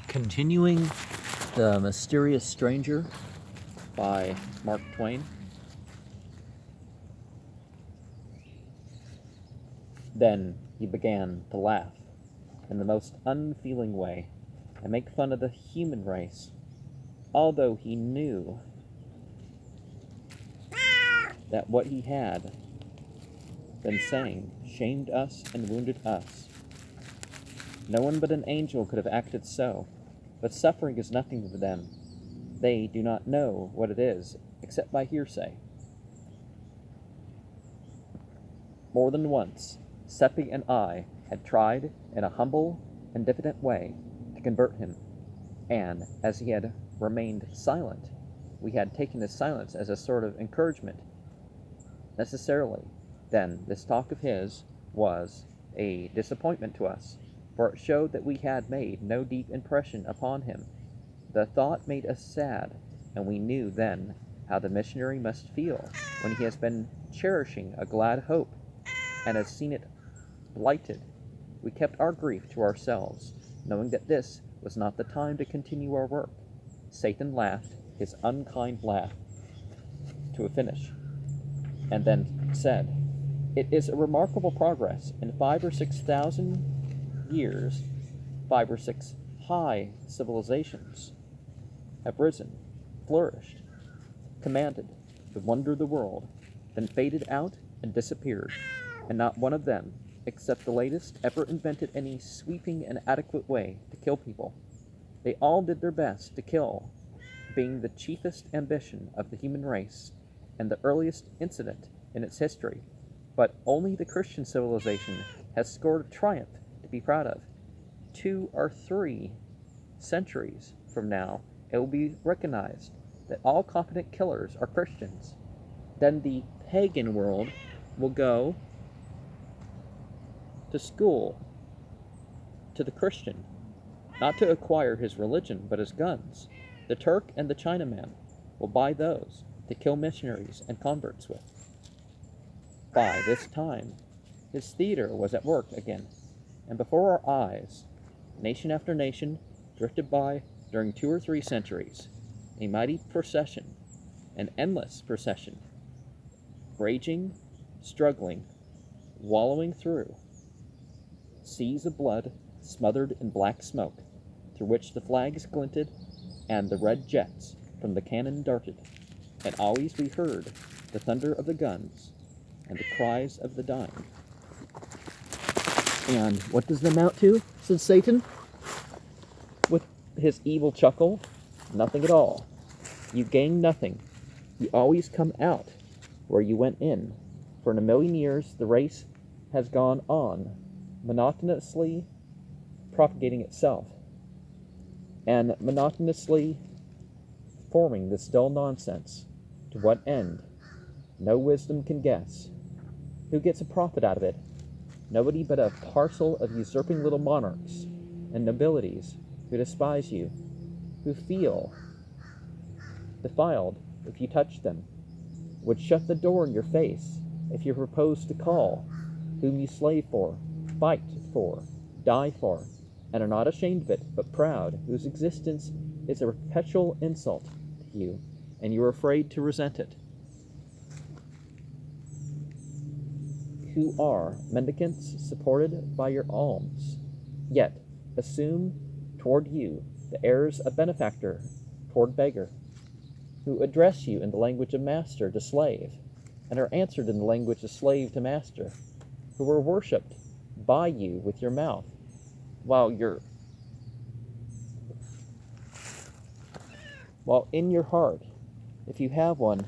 Continuing The Mysterious Stranger by Mark Twain. Then he began to laugh in the most unfeeling way and make fun of the human race, although he knew that what he had been saying shamed us and wounded us. No one but an angel could have acted so, but suffering is nothing to them. They do not know what it is, except by hearsay. More than once, Seppi and I had tried, in a humble and diffident way, to convert him, and, as he had remained silent, we had taken his silence as a sort of encouragement. Necessarily, then, this talk of his was a disappointment to us, for it showed that we had made no deep impression upon him. The thought made us sad, and we knew then how the missionary must feel when he has been cherishing a glad hope and has seen it blighted. We kept our grief to ourselves, knowing that this was not the time to continue our work. Satan laughed his unkind laugh to a finish, and then said, "It is a remarkable progress. In 5,000 or 6,000 years, 5 or 6 high civilizations have risen, flourished, commanded to wonder the world, then faded out and disappeared, and not one of them, except the latest, ever invented any sweeping and adequate way to kill people. They all did their best to kill, being the chiefest ambition of the human race and the earliest incident in its history, but only the Christian civilization has scored a triumph to be proud of. 2 or 3 centuries from now, it will be recognized that all competent killers are Christians. Then the pagan world will go to school to the Christian, not to acquire his religion, but his guns. The Turk and the Chinaman will buy those to kill missionaries and converts with." By this time, his theater was at work again, and before our eyes, nation after nation drifted by during 2 or 3 centuries, a mighty procession, an endless procession, raging, struggling, wallowing through seas of blood smothered in black smoke, through which the flags glinted and the red jets from the cannon darted, and always we heard the thunder of the guns and the cries of the dying. "And what does it amount to?" said Satan, with his evil chuckle. "Nothing at all. You gain nothing. You always come out where you went in, for in a million years the race has gone on, monotonously propagating itself, and monotonously forming this dull nonsense. To what end? No wisdom can guess. Who gets a profit out of it? Nobody but a parcel of usurping little monarchs and nobilities who despise you, who feel defiled if you touch them, would shut the door in your face if you proposed to call, whom you slave for, fight for, die for, and are not ashamed of it, but proud, whose existence is a perpetual insult to you, and you are afraid to resent it, who are mendicants supported by your alms, yet assume toward you the airs of benefactor toward beggar, who address you in the language of master to slave, and are answered in the language of slave to master, who are worshipped by you with your mouth, while in your heart, if you have one,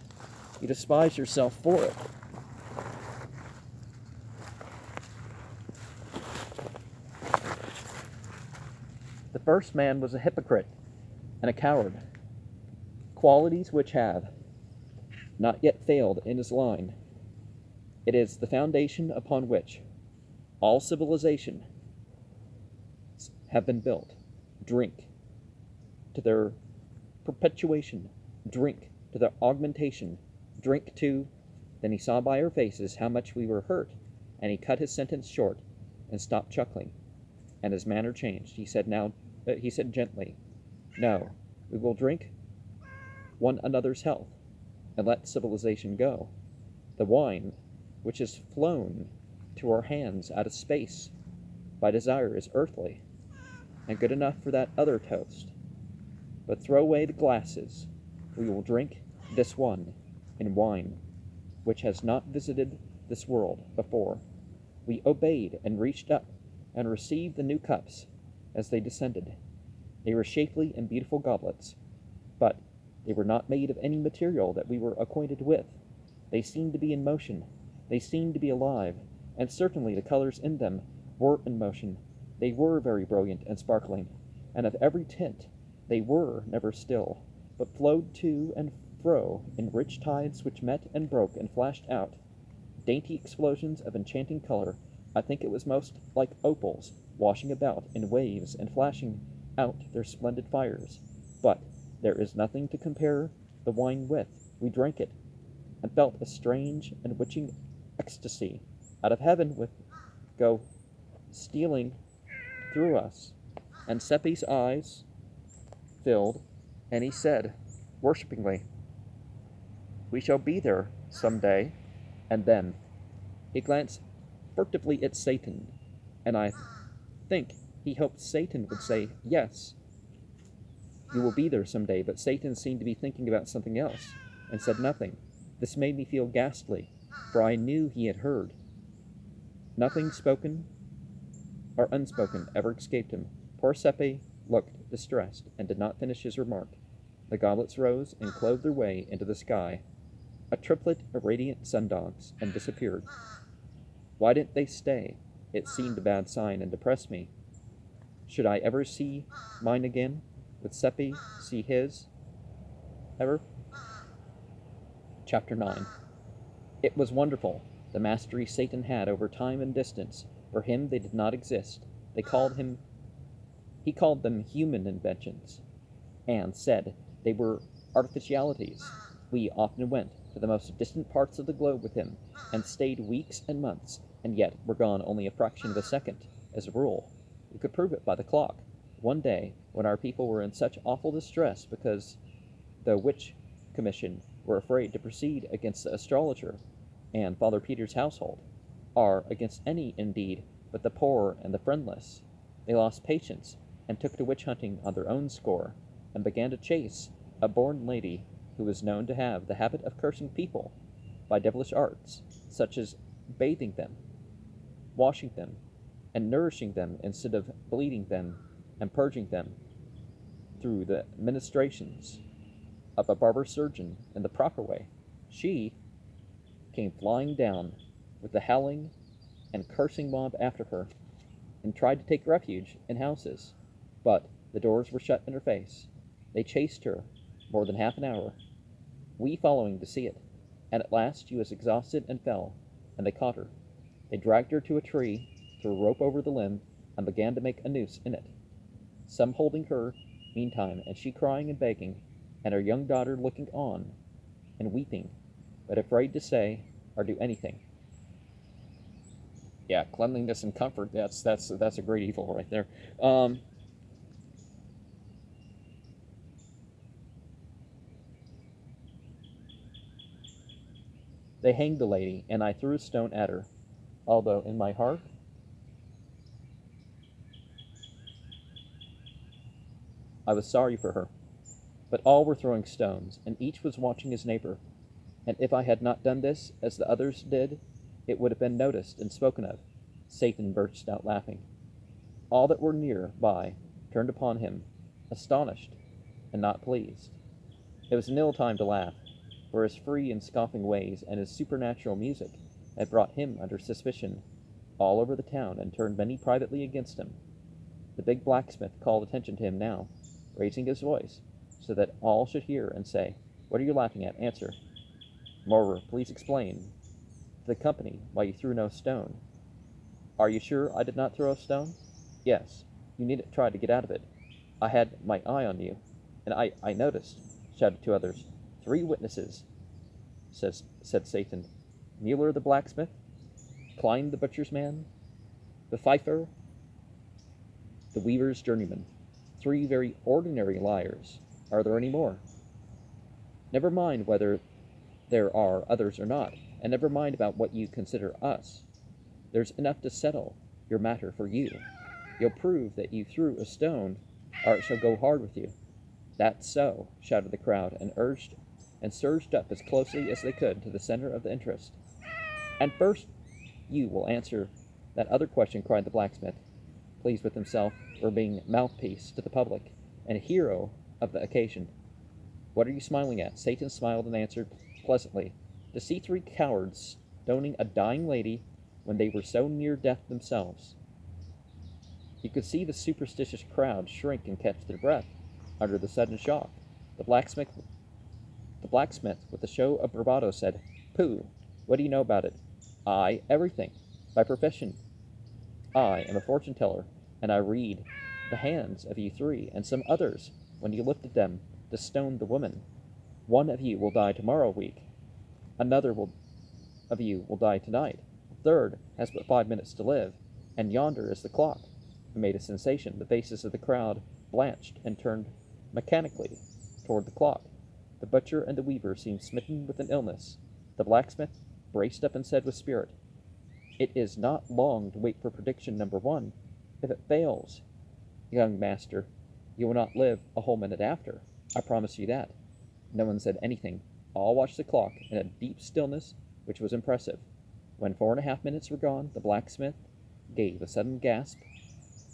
you despise yourself for it. The first man was a hypocrite and a coward, qualities which have not yet failed in his line. It is the foundation upon which all civilization have been built. Drink to their perpetuation, drink to their augmentation, drink to... Then he saw by our faces how much we were hurt, and he cut his sentence short and stopped chuckling, and his manner changed. He said, "Now he said gently, "No, we will drink one another's health, and let civilization go. The wine, which has flown to our hands out of space by desire, is earthly, and good enough for that other toast. But throw away the glasses. We will drink this one in wine, which has not visited this world before." We obeyed and reached up and received the new cups as they descended. They were shapely and beautiful goblets, but they were not made of any material that we were acquainted with. They seemed to be in motion. They seemed to be alive, and certainly the colors in them were in motion. They were very brilliant and sparkling, and of every tint. They were never still, but flowed to and fro in rich tides which met and broke and flashed out. Dainty explosions of enchanting color. I think it was most like opals washing about in waves and flashing out their splendid fires. But there is nothing to compare the wine with. We drank it, and felt a strange and witching ecstasy out of heaven with go stealing through us. And Seppi's eyes filled, and he said, worshipingly, "We shall be there some day." And then he glanced furtively at Satan, and I think he hoped Satan would say, "Yes, you will be there some day," but Satan seemed to be thinking about something else, and said nothing. This made me feel ghastly, for I knew he had heard. Nothing spoken or unspoken ever escaped him. Poor Seppi looked distressed, and did not finish his remark. The goblets rose and clove their way into the sky, a triplet of radiant sun-dogs, and disappeared. Why didn't they stay? It seemed a bad sign, and depressed me. Should I ever see mine again? Would Seppi see his? Ever? Chapter 9. It was wonderful, the mastery Satan had over time and distance. For him they did not exist. He called them human inventions, and said they were artificialities. We often went to the most distant parts of the globe with him, and stayed weeks and months, and yet were gone only a fraction of a second, as a rule. We could prove it by the clock. One day, when our people were in such awful distress because the witch commission were afraid to proceed against the astrologer and Father Peter's household, or against any, indeed, but the poor and the friendless, they lost patience, and took to witch-hunting on their own score, and began to chase a born lady who was known to have the habit of cursing people by devilish arts, such as bathing them, washing them, and nourishing them instead of bleeding them and purging them through the ministrations of a barber surgeon in the proper way. She came flying down with the howling and cursing mob after her, and tried to take refuge in houses, but the doors were shut in her face. They chased her more than half an hour, we following to see it, and at last she was exhausted and fell, and they caught her. They dragged her to a tree, threw a rope over the limb, and began to make a noose in it, some holding her meantime, and she crying and begging, and her young daughter looking on and weeping, but afraid to say or do anything. Yeah, cleanliness and comfort, that's a great evil right there. They hanged the lady, and I threw a stone at her, although in my heart I was sorry for her. But all were throwing stones, and each was watching his neighbor, and if I had not done this as the others did, it would have been noticed and spoken of. Satan burst out laughing. All that were near by turned upon him, astonished and not pleased. It was an ill time to laugh, for his free and scoffing ways and his supernatural music had brought him under suspicion all over the town, and turned many privately against him. The big blacksmith called attention to him now, raising his voice, so that all should hear, and say, "What are you laughing at? Answer. Moreover, please explain to the company why you threw no stone." "Are you sure I did not throw a stone?" "Yes. You needn't try to get out of it. I had my eye on you, and I noticed," shouted two others. "3 witnesses," said Satan. "Mueller the blacksmith, Klein the butcher's man, the fifer, the weaver's journeyman. 3 very ordinary liars. Are there any more? Never mind whether there are others or not, and never mind about what you consider us. There's enough to settle your matter for you. You'll prove that you threw a stone, or it shall go hard with you. That's so, shouted the crowd, and surged up as closely as they could to the center of the interest. And first you will answer that other question, cried the blacksmith, pleased with himself for being mouthpiece to the public, and hero of the occasion. What are you smiling at? Satan smiled and answered pleasantly, to see 3 cowards stoning a dying lady when they were so near death themselves. You could see the superstitious crowd shrink and catch their breath under the sudden shock. The blacksmith, with a show of bravado, said, Pooh, what do you know about it? I, everything. By profession, I am a fortune-teller, and I read the hands of you 3 and some others when you lifted them to stone the woman. One of you will die tomorrow week. Another of you will die tonight. The third has but 5 minutes to live, and yonder is the clock. It made a sensation. The faces of the crowd blanched and turned mechanically toward the clock. The butcher and the weaver seemed smitten with an illness. The blacksmith braced up and said with spirit, It is not long to wait for prediction number 1. If it fails, young master, you will not live a whole minute after. I promise you that. No one said anything. All watched the clock in a deep stillness which was impressive. When 4.5 minutes were gone, the blacksmith gave a sudden gasp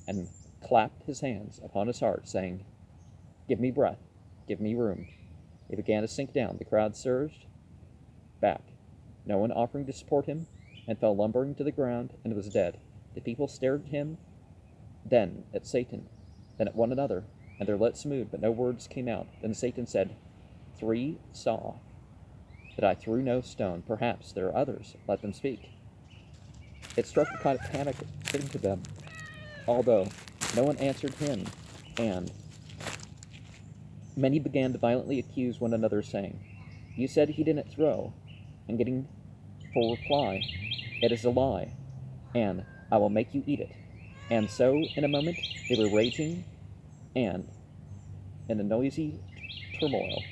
and clapped his hands upon his heart, saying, Give me breath, give me room. He began to sink down. The crowd surged back, no one offering to support him, and fell lumbering to the ground and was dead. The people stared at him, then at Satan, then at one another, and their lips moved, but no words came out. Then Satan said, 3 saw that I threw no stone. Perhaps there are others. Let them speak. It struck a kind of panic into them, although no one answered him, and many began to violently accuse one another, saying, You said he didn't throw, and getting for reply, It is a lie, and I will make you eat it. And so, in a moment, they were raging, and in a noisy turmoil,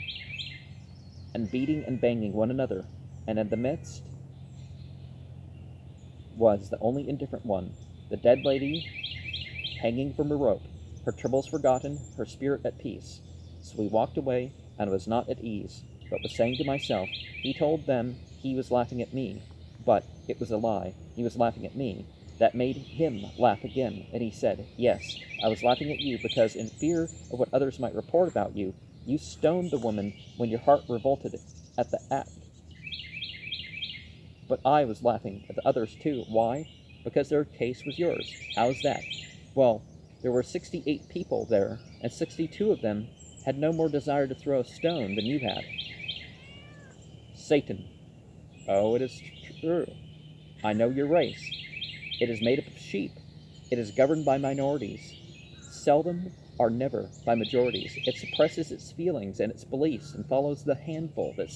and beating and banging one another, and in the midst was the only indifferent one, the dead lady hanging from a rope, her troubles forgotten, her spirit at peace. So we walked away, and was not at ease, but was saying to myself, He told them he was laughing at me, but it was a lie. He was laughing at me. That made him laugh again, and he said, Yes, I was laughing at you because in fear of what others might report about you, you stoned the woman when your heart revolted at the act. But I was laughing at the others too. Why? Because their case was yours. How's that? Well, there were 68 people there, and 62 of them had no more desire to throw a stone than you had. Satan. Oh, it is true. I know your race. It is made up of sheep. It is governed by minorities. Seldom or never by majorities. It suppresses its feelings and its beliefs and follows the handful that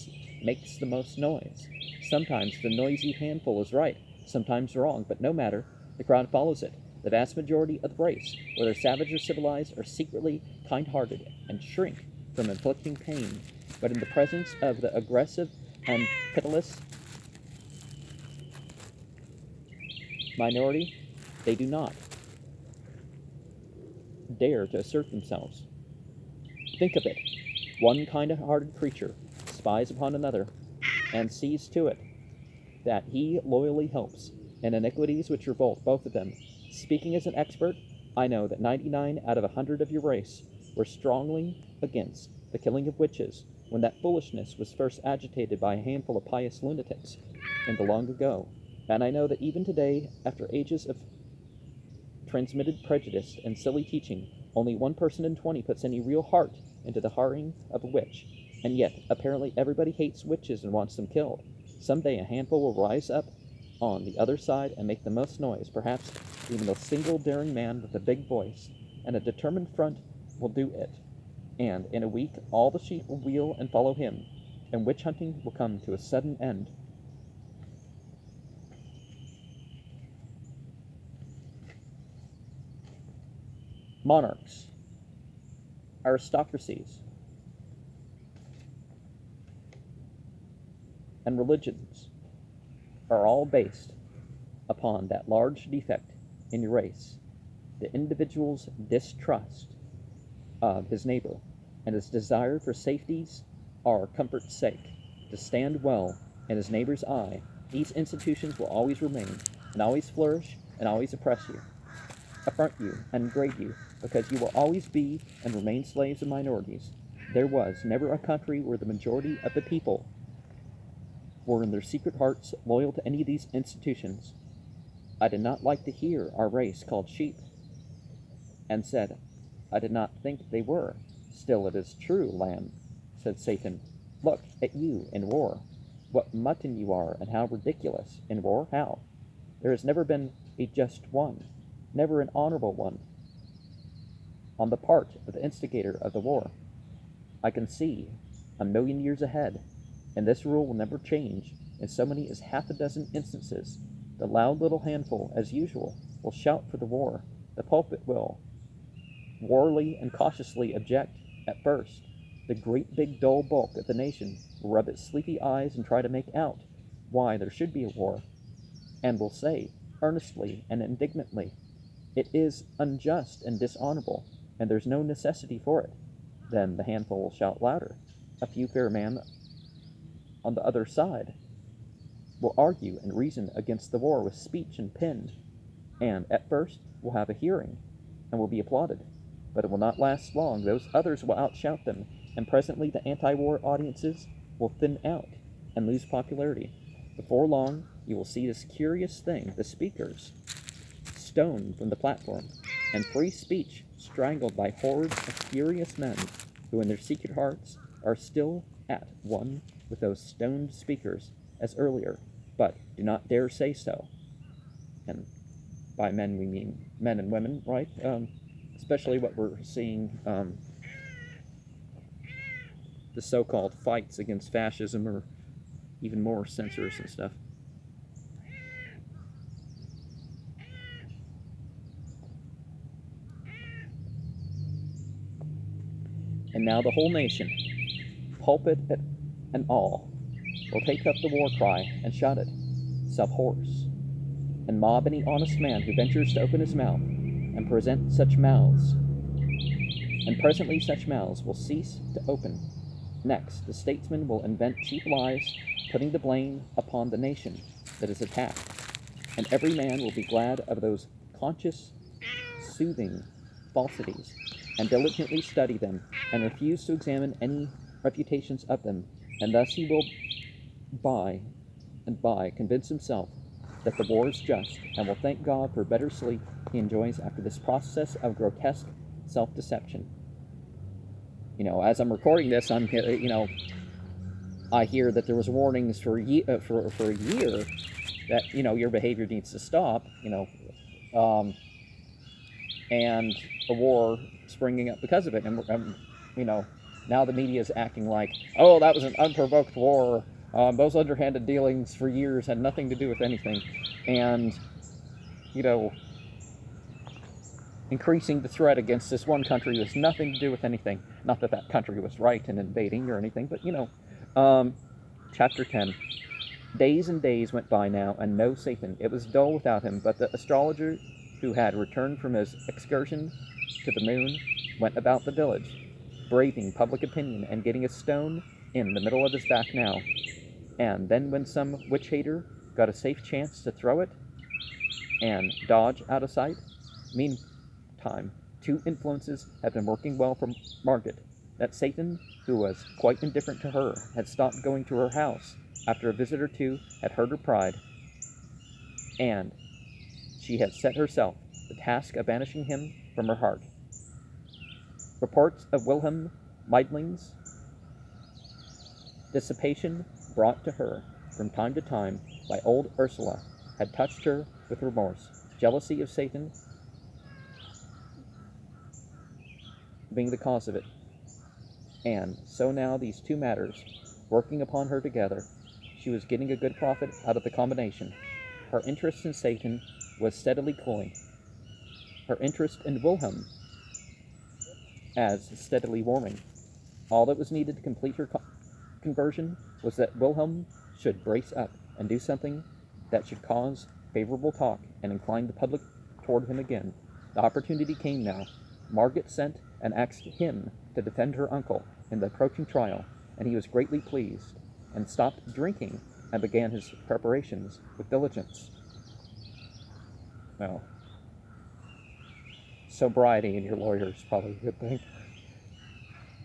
makes the most noise. Sometimes the noisy handful is right, sometimes wrong, but no matter, the crowd follows it. The vast majority of the race, whether savage or civilized, are secretly kind-hearted and shrink from inflicting pain, but in the presence of the aggressive and pitiless minority, they do not dare to assert themselves. Think of it. One kind-hearted creature spies upon another and sees to it that he loyally helps in iniquities which revolt both of them. Speaking as an expert, I know that 99 out of 100 of your race were strongly against the killing of witches when that foolishness was first agitated by a handful of pious lunatics in the long ago. And I know that even today, after ages of transmitted prejudice and silly teaching, only 1 person in 20 puts any real heart into the harring of a witch. And yet, apparently everybody hates witches and wants them killed. Someday a handful will rise up on the other side and make the most noise. Perhaps even a single daring man with a big voice and a determined front will do it. And in a week all the sheep will wheel and follow him, and witch hunting will come to a sudden end. Monarchs, aristocracies and religions are all based upon that large defect in your race, the individual's distrust of his neighbor and his desire for safety's or comfort's sake to stand well in his neighbor's eye. These institutions will always remain and always flourish and always oppress you, affront you, and degrade you, because you will always be and remain slaves of minorities. There was never a country where the majority of the people were in their secret hearts loyal to any of these institutions. I did not like to hear our race called sheep, and said, I did not think they were. Still it is true, lamb, said Satan. Look at you in war. What mutton you are, and how ridiculous. In war, how? There has never been a just one, never an honorable one, on the part of the instigator of the war. I can see 1,000,000 years ahead, and this rule will never change. In so many as half a dozen instances, the loud little handful, as usual, will shout for the war. The pulpit will warily and cautiously object at first. The great big dull bulk of the nation will rub its sleepy eyes and try to make out why there should be a war, and will say, earnestly and indignantly, it is unjust and dishonorable, and there's no necessity for it. Then the handful will shout louder. A few fair men on the other side will argue and reason against the war with speech and pen, and at first will have a hearing, and will be applauded. But it will not last long. Those others will outshout them, and presently the anti-war audiences will thin out and lose popularity. Before long, you will see this curious thing, the speakers stoned from the platform, and free speech strangled by hordes of furious men who in their secret hearts are still at one with those stoned speakers as earlier, but do not dare say so. And by men we mean men and women, right? Especially what we're seeing, the so-called fights against fascism, or even more censors and stuff. And now the whole nation, pulpit and all, will take up the war cry and shout it, sub-horse, and mob any honest man who ventures to open his mouth and present such mouths. And presently such mouths will cease to open. Next, the statesman will invent cheap lies, putting the blame upon the nation that is attacked, and every man will be glad of those conscious, soothing falsities, and diligently study them, and refuse to examine any refutations of them, and thus he will by and by convince himself that the war is just, and will thank God for better sleep he enjoys after this process of grotesque self-deception. As I'm recording this, I hear that there was warnings for a year that your behavior needs to stop. And a war springing up because of it, and now the media is acting like, oh, that was an unprovoked war. Those underhanded dealings for years had nothing to do with anything, and increasing the threat against this one country was nothing to do with anything. Not that that country was right in invading or anything, but Chapter 10. Days and days went by now, and no Satan. It was dull without him, but the astrologer, who had returned from his excursion to the moon, went about the village, braving public opinion and getting a stone in the middle of his back now. And then when some witch-hater got a safe chance to throw it and dodge out of sight, meantime, two influences had been working well for Margaret. That Satan, who was quite indifferent to her, had stopped going to her house after a visit or two had hurt her pride, and she had set herself the task of banishing him from her heart. Reports of Wilhelm Meidling's dissipation, brought to her from time to time by old Ursula, had touched her with remorse, jealousy of Satan being the cause of it. And so now these two matters, working upon her together, she was getting a good profit out of the combination. Her interest in Satan was steadily cooling. Her interest in Wilhelm as steadily warming. All that was needed to complete her conversion was that Wilhelm should brace up and do something that should cause favorable talk and incline the public toward him again. The opportunity came now. Margaret sent and asked him to defend her uncle in the approaching trial, and he was greatly pleased, and stopped drinking and began his preparations with diligence. Well, sobriety in your lawyer is probably a good thing.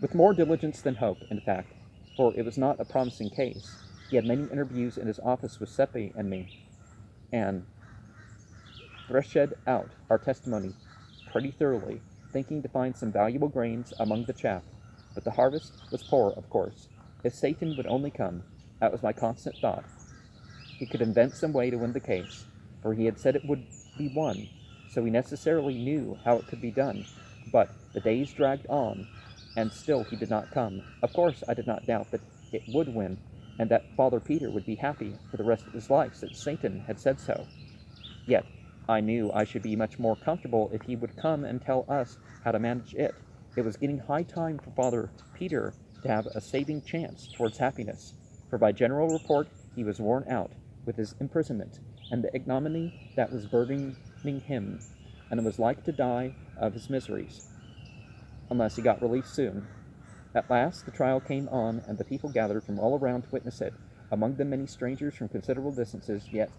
With more diligence than hope, in fact, for it was not a promising case. He had many interviews in his office with Seppi and me, and threshed out our testimony pretty thoroughly, thinking to find some valuable grains among the chaff. But the harvest was poor, of course. If Satan would only come, that was my constant thought. He could invent some way to win the case, for he had said it would be won, so we necessarily knew how it could be done. But the days dragged on, and still he did not come. Of course, I did not doubt that it would win, and that Father Peter would be happy for the rest of his life, since Satan had said so. Yet, I knew I should be much more comfortable if he would come and tell us how to manage it. It was getting high time for Father Peter to have a saving chance towards happiness, for by general report he was worn out with his imprisonment and the ignominy that was burdening him, and was like to die of his miseries, unless he got relief soon. At last the trial came on, and the people gathered from all around to witness it, among them many strangers from considerable distances, yet,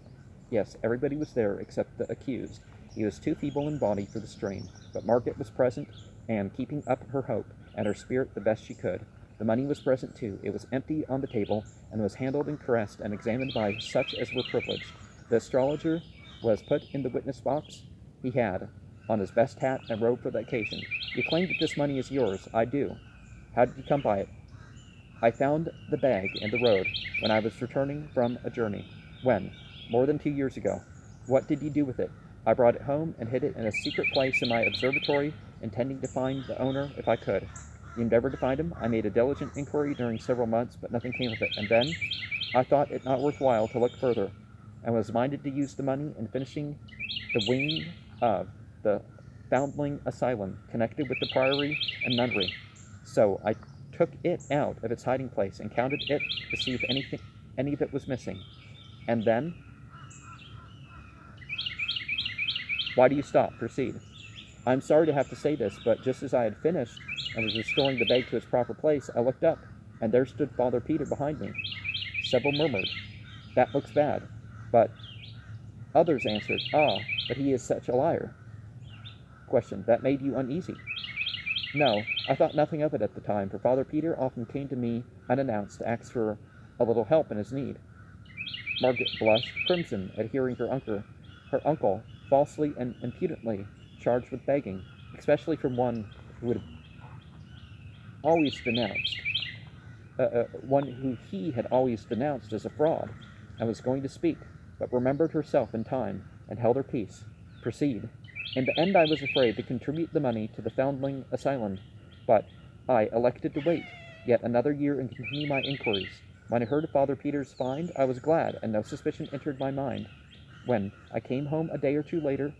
yes, everybody was there except the accused. He was too feeble in body for the strain, but Margaret was present, and keeping up her hope and her spirit the best she could. The money was present too. It was empty on the table, and was handled and caressed and examined by such as were privileged. The astrologer was put in the witness box. He had on his best hat and robe for the occasion. You claim that this money is yours. I do. How did you come by it? I found the bag in the road when I was returning from a journey. When? More than 2 years ago. What did you do with it? I brought it home and hid it in a secret place in my observatory, intending to find the owner if I could. You endeavored to find him. I made a diligent inquiry during several months, but nothing came of it. And then I thought it not worthwhile to look further, and was minded to use the money in finishing the wing of the foundling asylum connected with the priory and nunnery. So I took it out of its hiding place and counted it to see if any of it was missing. And then... Why do you stop? Proceed. I'm sorry to have to say this, but just as I had finished and was restoring the bag to its proper place, I looked up, and there stood Father Peter behind me. Several murmured, "That looks bad." But others answered, "Ah, but he is such a liar." Question. That made you uneasy? No, I thought nothing of it at the time, for Father Peter often came to me unannounced to ask for a little help in his need. Margaret blushed crimson at hearing her uncle falsely and impudently charged with begging, especially from one who would always denounced, one who he had always denounced as a fraud, and was going to speak, but remembered herself in time and held her peace. Proceed. In the end I was afraid to contribute the money to the foundling asylum, but I elected to wait yet another year and continue my inquiries. When I heard of Father Peter's find, I was glad, and no suspicion entered my mind. When I came home a day or two later,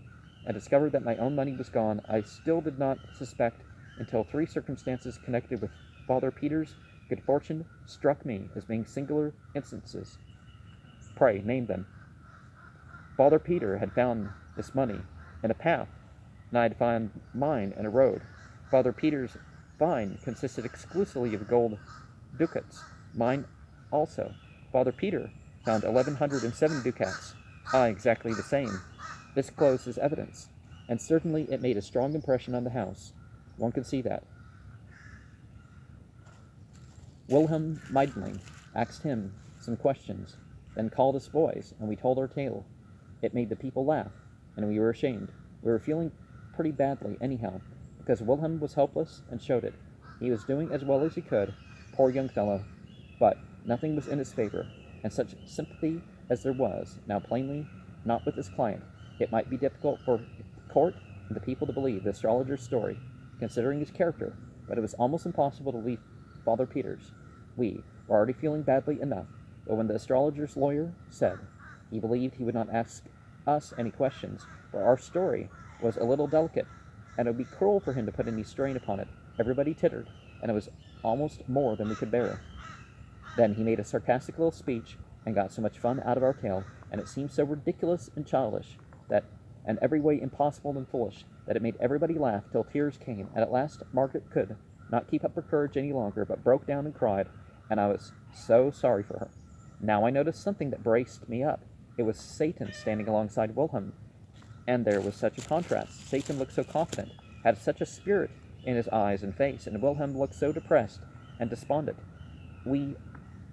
and discovered that my own money was gone, I still did not suspect until 3 circumstances connected with Father Peter's good fortune struck me as being singular instances. Pray, name them. Father Peter had found this money in a path, and I had found mine in a road. Father Peter's find consisted exclusively of gold ducats. Mine also. Father Peter found 1,107 ducats. Exactly the same. This closed as evidence, and certainly it made a strong impression on the house. One could see that. Wilhelm Meidling asked him some questions, then called us boys, and we told our tale. It made the people laugh, and we were ashamed. We were feeling pretty badly, anyhow, because Wilhelm was helpless and showed it. He was doing as well as he could, poor young fellow, but nothing was in his favor, and such sympathy as there was, now plainly not with his client. It might be difficult for the court and the people to believe the astrologer's story, considering his character, but it was almost impossible to leave Father Peter's. We were already feeling badly enough, but when the astrologer's lawyer said he believed he would not ask us any questions, for our story was a little delicate, and it would be cruel for him to put any strain upon it, Everybody tittered, and it was almost more than we could bear. Then he made a sarcastic little speech, and got so much fun out of our tale, and it seemed so ridiculous and childish, that, and every way impossible and foolish, that it made everybody laugh till tears came, and at last Margaret could not keep up her courage any longer, but broke down and cried, and I was so sorry for her. Now I noticed something that braced me up. It was Satan standing alongside Wilhelm, and there was such a contrast. Satan looked so confident, had such a spirit in his eyes and face, and Wilhelm looked so depressed and despondent. We,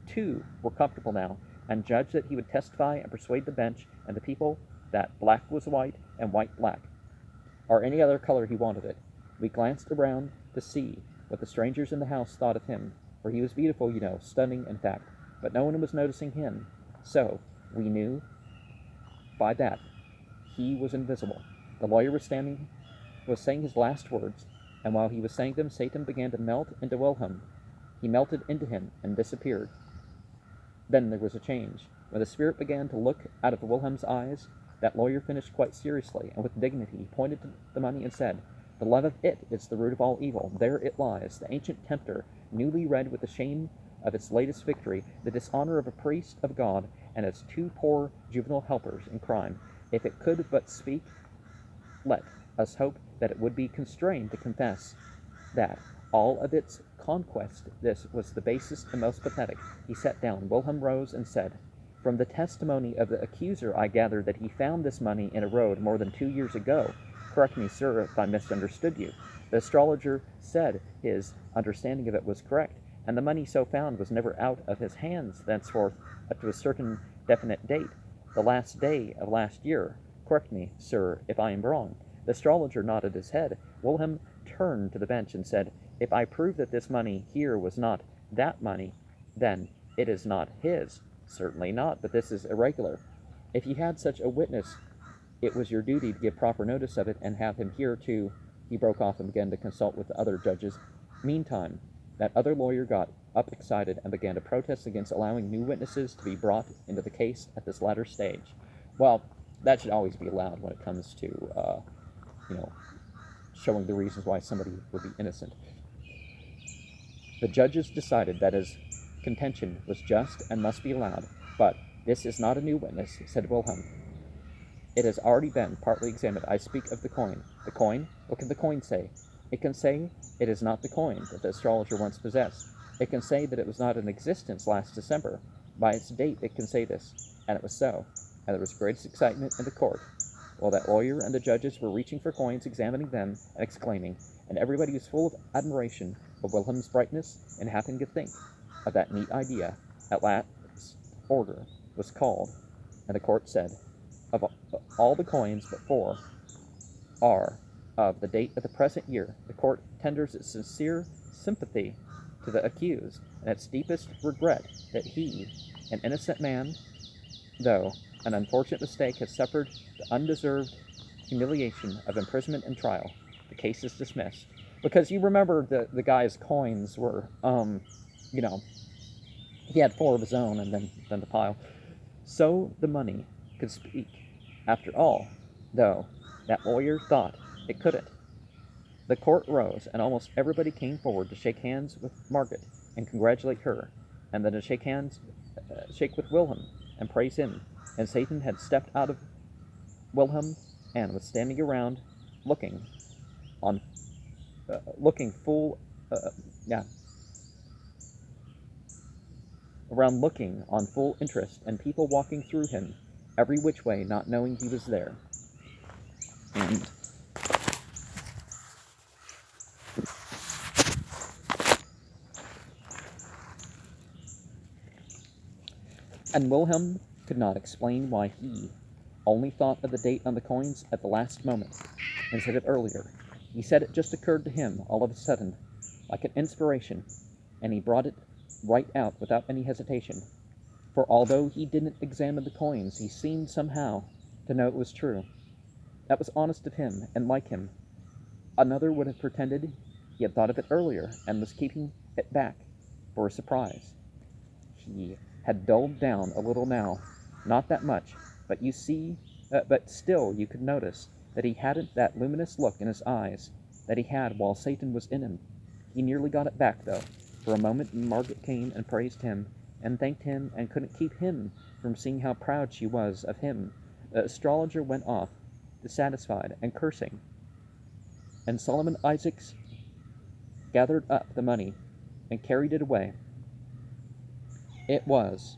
too, were comfortable now, and judged that he would testify and persuade the bench and the people that black was white and white black, or any other color he wanted it. We glanced around to see what the strangers in the house thought of him, for he was beautiful, you know, stunning, in fact, but no one was noticing him. So we knew by that he was invisible. The lawyer was saying his last words, and while he was saying them, Satan began to melt into Wilhelm. He melted into him and disappeared. Then there was a change. When the spirit began to look out of Wilhelm's eyes, that lawyer finished quite seriously, and with dignity he pointed to the money and said, "The love of it is the root of all evil. There it lies, the ancient tempter, newly red with the shame of its latest victory, the dishonor of a priest of God, and its two poor juvenile helpers in crime. If it could but speak, let us hope that it would be constrained to confess that all of its conquest, this was the basest and most pathetic." He sat down. Wilhelm rose and said, "From the testimony of the accuser, I gather that he found this money in a road more than 2 years ago. Correct me, sir, if I misunderstood you." The astrologer said his understanding of it was correct, and the money so found was never out of his hands thenceforth up to a certain definite date, the last day of last year. Correct me, sir, if I am wrong. The astrologer nodded his head. Wilhelm turned to the bench and said, "If I prove that this money here was not that money, then it is not his." "Certainly not, but this is irregular." "If you had such a witness, it was your duty to give proper notice of it and have him here to—" He broke off and began to consult with the other judges. Meantime, that other lawyer got up excited and began to protest against allowing new witnesses to be brought into the case at this latter stage. Well, that should always be allowed when it comes to, showing the reasons why somebody would be innocent. The judges decided that his contention was just and must be allowed, but this is not a new witness, said Wilhelm. It has already been partly examined. I speak of the coin. The coin? What can the coin say? It can say it is not the coin that the astrologer once possessed. It can say that it was not in existence last December. By its date it can say this, and it was so, and there was greatest excitement in the court. While that lawyer and the judges were reaching for coins, examining them, and exclaiming, and everybody was full of admiration of Wilhelm's brightness and happening to think of that neat idea. At last, order was called, and the court said, of all the coins but 4 are of the date of the present year. The court tenders its sincere sympathy to the accused, and its deepest regret that he, an innocent man, though an unfortunate mistake, has suffered the undeserved humiliation of imprisonment and trial. The case is dismissed. Because you remember the guy's coins were, he had 4 of his own and then the pile. So the money could speak, after all, though that lawyer thought it couldn't. The court rose, and almost everybody came forward to shake hands with Margaret and congratulate her, and then to shake with Wilhelm and praise him. And Satan had stepped out of Wilhelm and was standing around looking on full interest, and people walking through him every which way, not knowing he was there. And Wilhelm could not explain why he only thought of the date on the coins at the last moment, and said it earlier. He said it just occurred to him all of a sudden, like an inspiration, and he brought it right out without any hesitation. For although he didn't examine the coins, he seemed somehow to know it was true. That was honest of him, and like him. Another would have pretended he had thought of it earlier, and was keeping it back for a surprise. He had dulled down a little now, not that much, but but still you could notice that he hadn't that luminous look in his eyes that he had while Satan was in him. He nearly got it back, though. For a moment Margaret came and praised him, and thanked him, and couldn't keep him from seeing how proud she was of him. The astrologer went off, dissatisfied and cursing, and Solomon Isaacs gathered up the money and carried it away. It was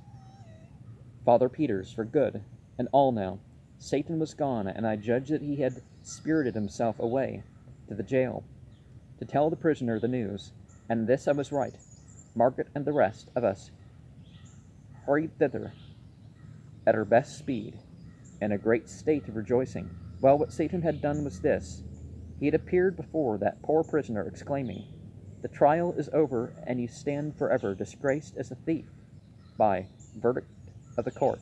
Father Peter's for good and all now. Satan was gone, and I judged that he had spirited himself away to the jail to tell the prisoner the news, and this I was right. Margaret and the rest of us hurried thither at our best speed, in a great state of rejoicing. Well, what Satan had done was this. He had appeared before that poor prisoner, exclaiming, "The trial is over, and you stand forever disgraced as a thief, by verdict of the court."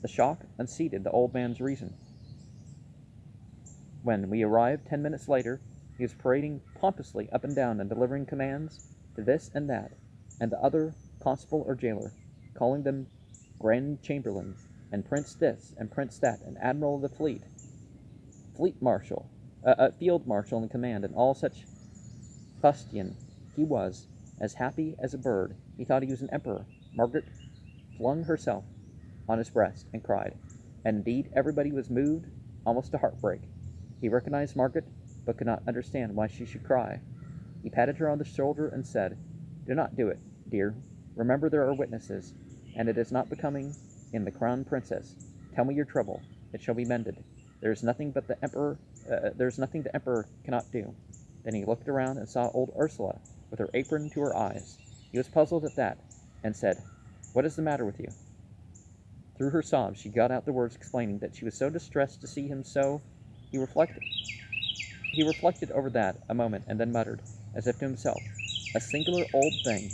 The shock unseated the old man's reason. When we arrived 10 minutes later, he was parading pompously up and down and delivering commands to this and that, and the other constable or jailer, calling them Grand Chamberlain, and Prince this, and Prince that, and Admiral of the Fleet, Field Marshal in command, and all such fustian. He was as happy as a bird. He thought he was an emperor. Margaret flung herself on his breast and cried, and indeed everybody was moved almost to heartbreak. He recognized Margaret, but could not understand why she should cry. He patted her on the shoulder and said, "Do not do it, dear. Remember there are witnesses, and it is not becoming in the crown princess. Tell me your trouble. It shall be mended. There is nothing the emperor cannot do." Then he looked around and saw old Ursula with her apron to her eyes. He was puzzled at that, and said, "What is the matter with you?" Through her sobs she got out the words explaining that she was so distressed to see him so. He reflected over that a moment, and then muttered, as if to himself, "A singular old thing.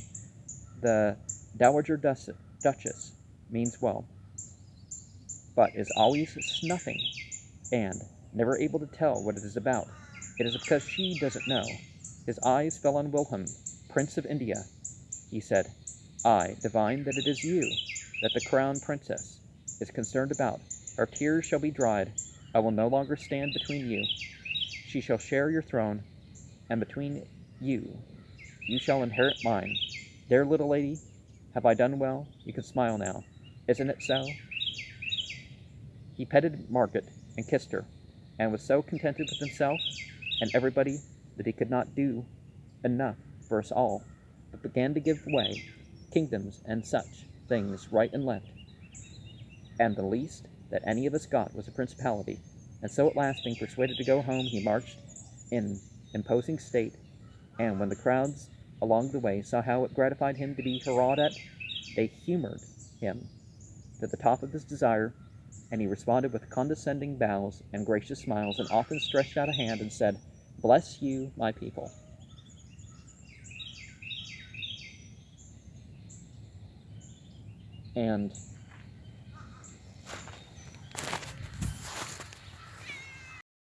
The Dowager Duchess means well, but is always snuffing, and never able to tell what it is about. It is because she doesn't know." His eyes fell on Wilhelm, Prince of India. He said, "I divine that it is you that the crown princess is concerned about. Her tears shall be dried. I will no longer stand between you. She shall share your throne, and between you shall inherit mine. There, little lady, have I done well? You can smile now. Isn't it so?" He petted Margaret and kissed her, and was so contented with himself and everybody that he could not do enough for us all, but began to give away kingdoms and such things right and left, and the least that any of us got was a principality. And so at last, being persuaded to go home, he marched in imposing state, and when the crowds along the way saw how it gratified him to be hurrahed at, they humored him to the top of his desire, and he responded with condescending bows and gracious smiles, and often stretched out a hand and said, "Bless you, my people." And